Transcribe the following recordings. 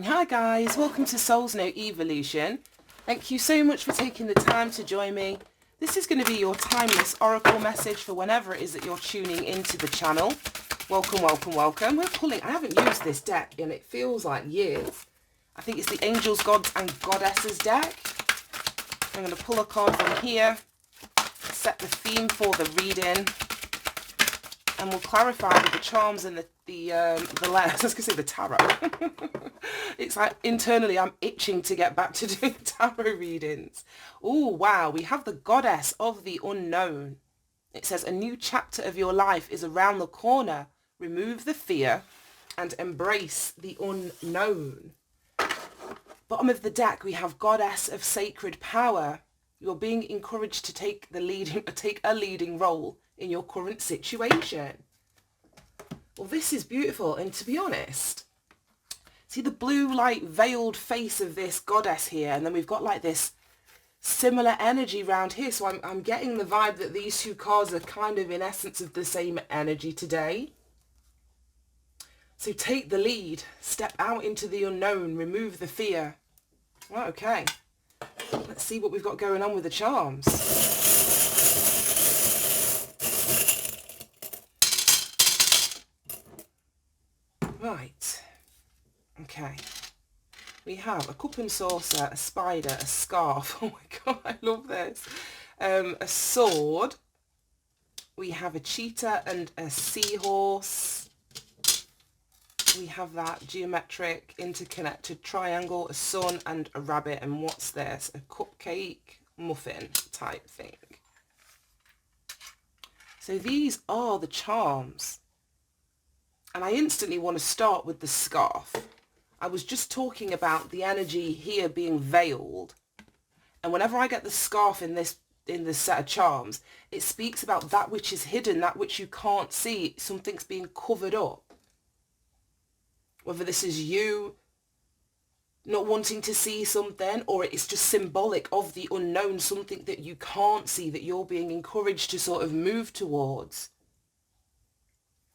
Hi guys, welcome to Soul's Note Evolution. Thank you so much for taking the time to join me. This is going to be your timeless oracle message for whenever it is that you're tuning into the channel. Welcome, welcome, welcome. We're pulling, I haven't used this deck and it feels like years. I think it's the Angels, Gods and Goddesses deck. I'm going to pull a card from here, set the theme for the reading, and we'll clarify with the charms and the letters. I was going to say the tarot. It's like internally I'm itching to get back to doing tarot readings. Oh, wow. We have the Goddess of the Unknown. It says a new chapter of your life is around the corner. Remove the fear and embrace the unknown. Bottom of the deck, we have Goddess of Sacred Power. You're being encouraged to take a leading role in your current situation. Well, this is beautiful, and to be honest, see the blue like veiled face of this goddess here, and then we've got like this similar energy around here, so I'm getting the vibe that these two cards are kind of in essence of the same energy today. So take the lead, step out into the unknown, remove the fear. Right, okay, let's see what we've got going on with the charms. Right, okay, we have a cup and saucer, a spider, a scarf, oh my god, I love this, a sword, we have a cheetah and a seahorse, we have that geometric interconnected triangle, a sun and a rabbit, and what's this, a cupcake muffin type thing. So these are the charms. And I instantly want to start with the scarf. I was just talking about the energy here being veiled. And whenever I get the scarf in this set of charms, it speaks about that which is hidden, that which you can't see. Something's being covered up. Whether this is you not wanting to see something, or it's just symbolic of the unknown, something that you can't see, that you're being encouraged to sort of move towards.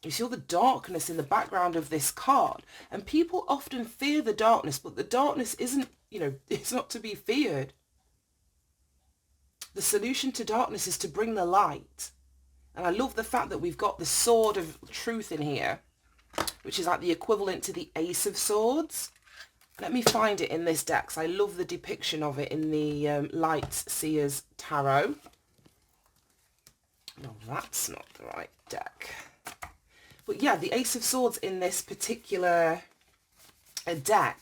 You see all the darkness in the background of this card, and people often fear the darkness, but the darkness isn't, it's not to be feared. The solution to darkness is to bring the light. And I love the fact that we've got the sword of truth in here, which is like the equivalent to the Ace of Swords. Let me find it in this deck, 'cause I love the depiction of it in the Light Seers Tarot. No, that's not the right deck. But yeah, the Ace of Swords in this particular deck,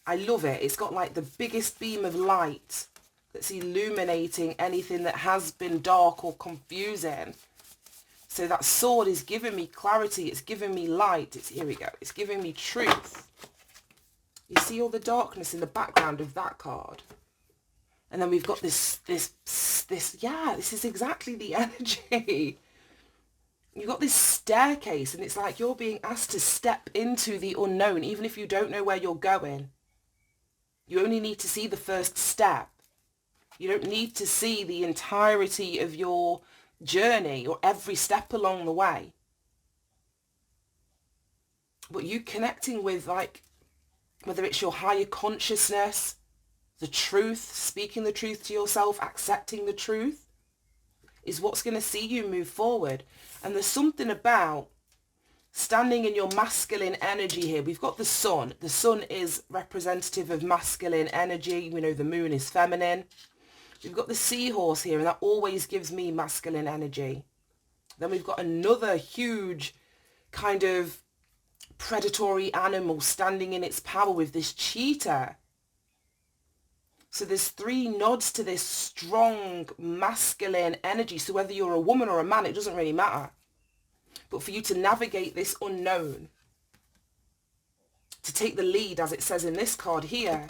I love it. It's got like the biggest beam of light that's illuminating anything that has been dark or confusing. So that sword is giving me clarity. It's giving me light. Here we go. It's giving me truth. You see all the darkness in the background of that card. And then we've got this, yeah, this is exactly the energy. You've got this staircase, and it's like you're being asked to step into the unknown, even if you don't know where you're going. You only need to see the first step. You don't need to see the entirety of your journey or every step along the way. But you connecting with, like, whether it's your higher consciousness, the truth, speaking the truth to yourself, accepting the truth, is what's going to see you move forward. And there's something about standing in your masculine energy here. We've got the sun. The sun is representative of masculine energy. We know the moon is feminine. We've got the seahorse here, and that always gives me masculine energy. Then we've got another huge kind of predatory animal standing in its power with this cheetah. So there's three nods to this strong masculine energy. So whether you're a woman or a man, it doesn't really matter. But for you to navigate this unknown, to take the lead, as it says in this card here,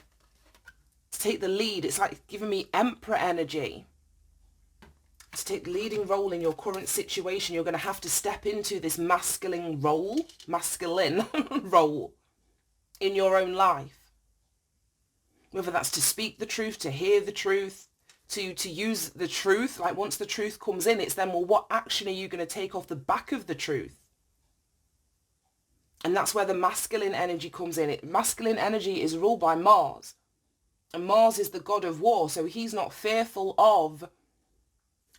to take the lead, it's like giving me emperor energy. To take the leading role in your current situation, you're going to have to step into this masculine role in your own life. Whether that's to speak the truth, to hear the truth, to use the truth. Like once the truth comes in, it's then, well, what action are you going to take off the back of the truth? And that's where the masculine energy comes in. Masculine energy is ruled by Mars. And Mars is the god of war, so he's not fearful of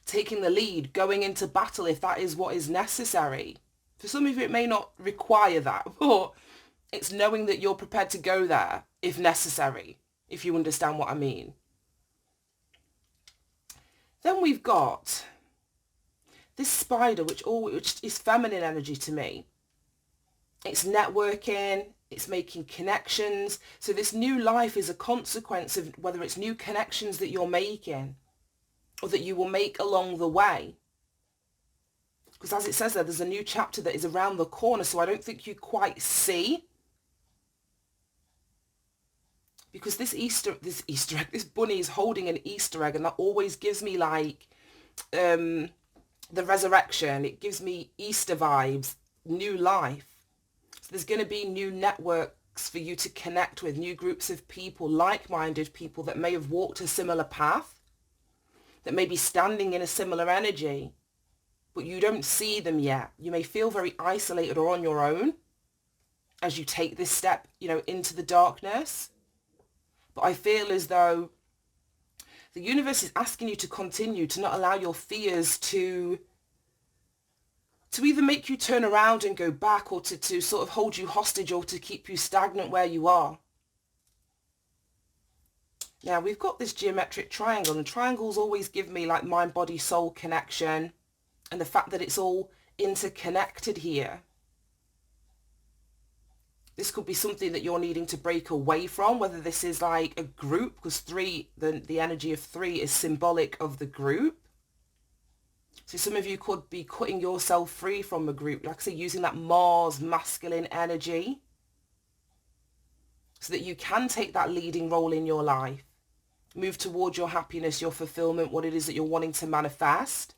taking the lead, going into battle if that is what is necessary. For some of you, it may not require that, but it's knowing that you're prepared to go there if necessary, if you understand what I mean. Then we've got this spider, which is feminine energy to me. It's networking, it's making connections. So this new life is a consequence of whether it's new connections that you're making or that you will make along the way. Because as it says there's a new chapter that is around the corner, so I don't think you quite see. Because this bunny is holding an Easter egg, and that always gives me like the resurrection. It gives me Easter vibes, new life. So there's going to be new networks for you to connect with, new groups of people, like-minded people that may have walked a similar path, that may be standing in a similar energy, but you don't see them yet. You may feel very isolated or on your own as you take this step, into the darkness. But I feel as though the universe is asking you to continue, to not allow your fears to either make you turn around and go back, or to sort of hold you hostage, or to keep you stagnant where you are. Now, we've got this geometric triangle, and triangles always give me like mind, body, soul connection, and the fact that it's all interconnected here. This could be something that you're needing to break away from, whether this is like a group, because the energy of 3 is symbolic of the group. So some of you could be cutting yourself free from a group, like I say, using that Mars masculine energy so that you can take that leading role in your life, move towards your happiness, your fulfillment, what it is that you're wanting to manifest.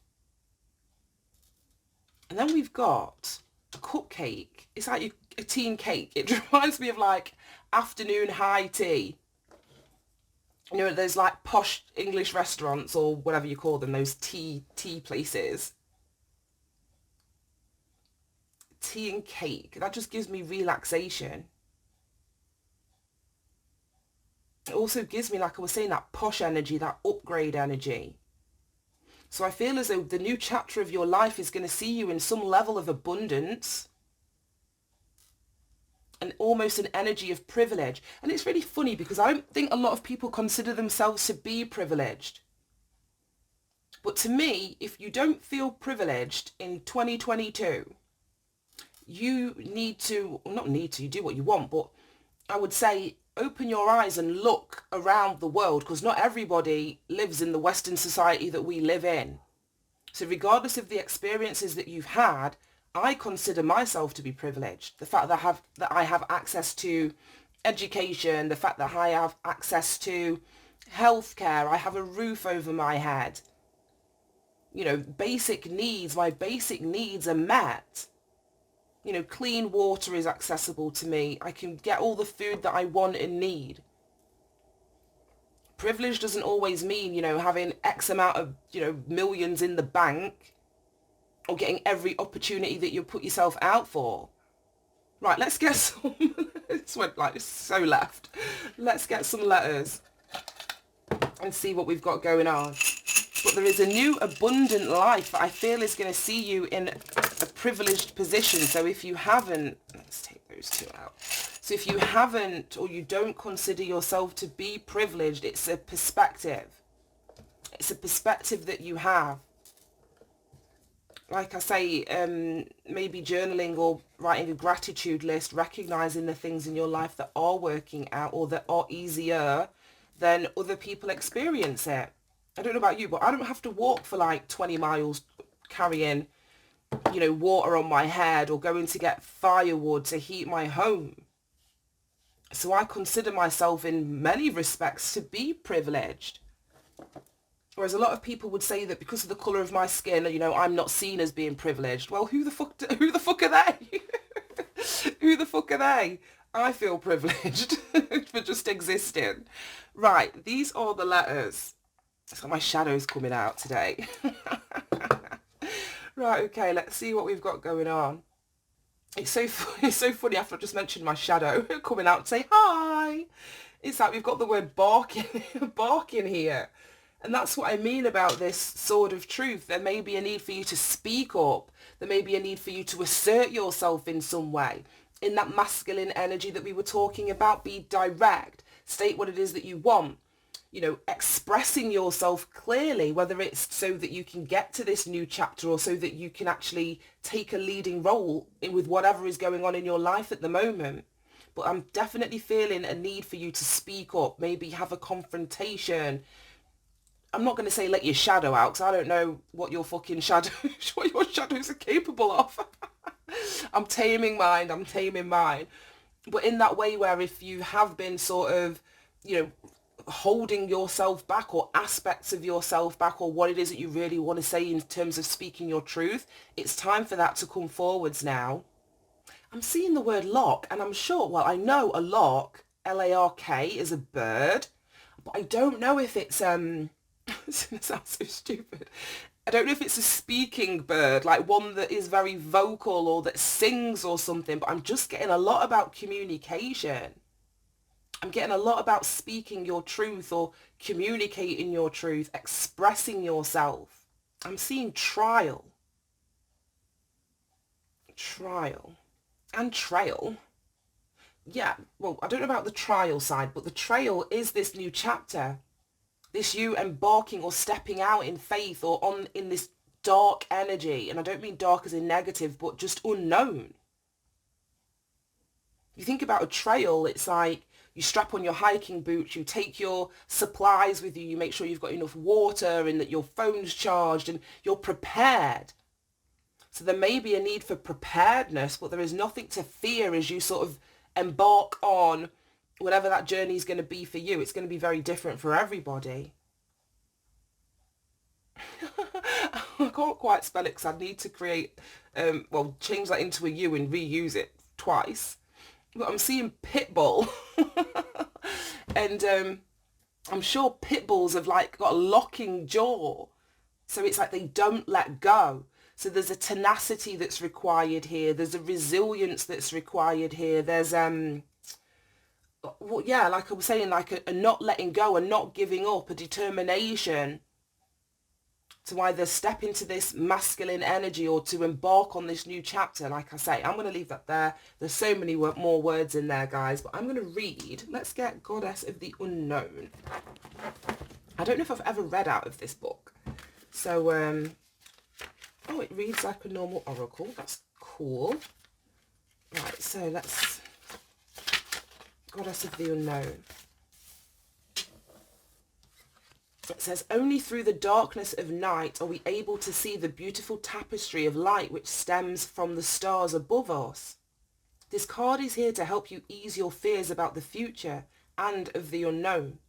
And then we've got a cupcake. It's like a tea and cake. It reminds me of like afternoon high tea. There's like posh English restaurants, or whatever you call them, those tea places. Tea and cake, that just gives me relaxation. It also gives me, like I was saying, that posh energy, that upgrade energy. So I feel as though the new chapter of your life is going to see you in some level of abundance, and almost an energy of privilege. And it's really funny because I don't think a lot of people consider themselves to be privileged. But to me, if you don't feel privileged in 2022, you need to, well, not need to, you do what you want, but I would say open your eyes and look around the world, because not everybody lives in the Western society that we live in. So regardless of the experiences that you've had, I consider myself to be privileged. The fact that I have access to education, the fact that I have access to healthcare, I have a roof over my head. Basic needs, my basic needs are met. Clean water is accessible to me. I can get all the food that I want and need. Privilege doesn't always mean, having X amount of, millions in the bank, or getting every opportunity that you put yourself out for. Right, let's get some, this went like so left. Let's get some letters and see what we've got going on. But there is a new abundant life that I feel is going to see you in a privileged position. So if you haven't, let's take those two out. So if you haven't, or you don't consider yourself to be privileged, it's a perspective. It's a perspective that you have. Like I say, maybe journaling or writing a gratitude list, recognizing the things in your life that are working out or that are easier than other people experience it. I don't know about you, but I don't have to walk for like 20 miles carrying, water on my head, or going to get firewood to heat my home. So I consider myself in many respects to be privileged. Whereas a lot of people would say that because of the colour of my skin, I'm not seen as being privileged. Well, who the fuck are they? Who the fuck are they? I feel privileged for just existing. Right, these are the letters. It's got my shadows coming out today. Right, okay, let's see what we've got going on. it's so funny after I just mentioned my shadow coming out to say hi. It's like we've got the word barking, barking here. And that's what I mean about this sword of truth. There may be a need for you to speak up. There may be a need for you to assert yourself in some way. In that masculine energy that we were talking about, be direct. State what it is that you want. You know, expressing yourself clearly, whether it's so that you can get to this new chapter or so that you can actually take a leading role with whatever is going on in your life at the moment. But I'm definitely feeling a need for you to speak up, maybe have a confrontation. I'm not going to say let your shadow out, because I don't know what your fucking shadow, what your shadows are capable of. I'm taming mine. But in that way where if you have been sort of, you know, holding yourself back or aspects of yourself back or what it is that you really want to say in terms of speaking your truth, it's time for that to come forwards now. I'm seeing the word lark and I'm sure, well, I know a lark, L-A-R-K, is a bird, but I don't know if it's, it sounds so stupid. I don't know if it's a speaking bird, like one that is very vocal or that sings or something, but I'm just getting a lot about communication. I'm getting a lot about speaking your truth or communicating your truth, expressing yourself. I'm seeing trial and trail. Yeah, well, I don't know about the trial side, but the trail is this new chapter. This you embarking or stepping out in faith or on in this dark energy. And I don't mean dark as in negative, but just unknown. You think about a trail, it's like you strap on your hiking boots, you take your supplies with you, you make sure you've got enough water and that your phone's charged and you're prepared. So there may be a need for preparedness, but there is nothing to fear as you sort of embark on whatever that journey is going to be for you. It's going to be very different for everybody. I can't quite spell it because I need to create, change that into a U and reuse it twice. But I'm seeing pit bull. And I'm sure pit bulls have like got a locking jaw. So it's like they don't let go. So there's a tenacity that's required here. There's a resilience that's required here. There's, like I was saying, like a not letting go, a not giving up, a determination to either step into this masculine energy or to embark on this new chapter. Like I say, I'm going to leave that there. There's so many more words in there, guys, but I'm going to read. Let's get Goddess of the Unknown. I don't know if I've ever read out of this book. So, oh, it reads like a normal oracle. That's cool. Right, so let's... Goddess of the Unknown. It says, only through the darkness of night are we able to see the beautiful tapestry of light which stems from the stars above us. This card is here to help you ease your fears about the future and of the unknown.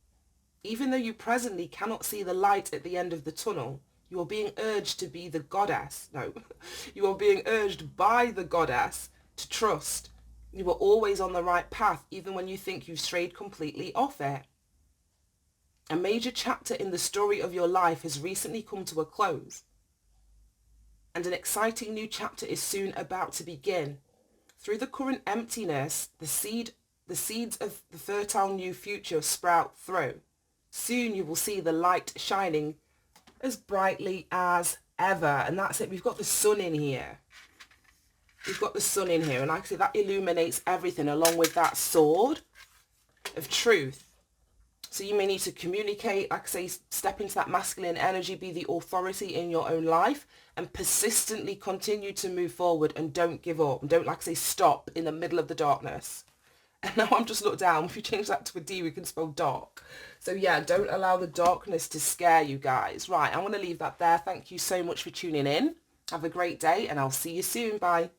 Even though you presently cannot see the light at the end of the tunnel, you are being urged to be the goddess. No, you are being urged by the goddess to trust. You are always on the right path, even when you think you've strayed completely off it. A major chapter in the story of your life has recently come to a close, and an exciting new chapter is soon about to begin. Through the current emptiness, the seeds of the fertile new future sprout through. Soon you will see the light shining as brightly as ever. And that's it. We've got the sun in here. We've got the sun in here. And like I say, that illuminates everything along with that sword of truth. So you may need to communicate, like I say, step into that masculine energy, be the authority in your own life and persistently continue to move forward and don't give up. And don't, like I say, stop in the middle of the darkness. And now I'm just looked down. If you change that to a D, we can spell dark. So yeah, don't allow the darkness to scare you guys. Right, I'm going to leave that there. Thank you so much for tuning in. Have a great day and I'll see you soon. Bye.